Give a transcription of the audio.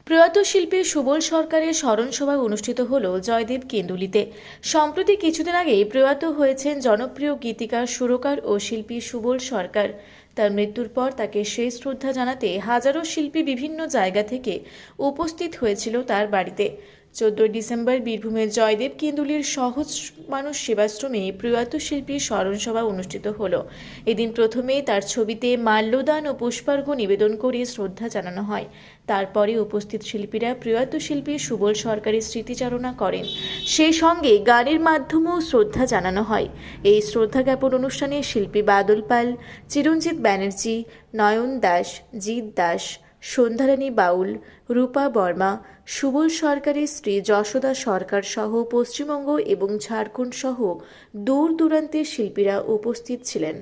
প্রয়াত শিল্পী সুবল সরকারের স্মরণসভা অনুষ্ঠিত হল জয়দেব কেন্দুলিতে। সম্প্রতি কিছুদিন আগেই প্রয়াত হয়েছেন জনপ্রিয় গীতিকার, সুরকার ও শিল্পী সুবল সরকার। তার মৃত্যুর পর তাকে শেষ শ্রদ্ধা জানাতে হাজারো শিল্পী বিভিন্ন জায়গা থেকে উপস্থিত হয়েছিল তার বাড়িতে। 14 ডিসেম্বর বীরভূমের জয়দেব কেন্দুলির সহজ মানুষ সেবাশ্রমে প্রয়াত শিল্পীর স্মরণসভা অনুষ্ঠিত হলো। এদিন প্রথমেই তার ছবিতে মাল্যদান ও পুষ্পার্ঘ্য নিবেদন করে শ্রদ্ধা জানানো হয়। তারপরে উপস্থিত শিল্পীরা প্রয়াত শিল্পী সুবল সরকারের স্মৃতিচারণা করেন। সেই সঙ্গে গানের মাধ্যমেও শ্রদ্ধা জানানো হয়। এই শ্রদ্ধা জ্ঞাপন অনুষ্ঠানে শিল্পী বাদল পাল, চিরঞ্জিত ব্যানার্জি, নয়ন দাস, জিৎ দাস, সন্ধ্যারানী বাউল, রূপা বর্মা, সুবল সরকারের স্ত্রী যশোদা সরকার সহ পশ্চিমবঙ্গ এবং ঝাড়খণ্ড সহ দূর দূরান্তের শিল্পীরা উপস্থিত ছিলেন।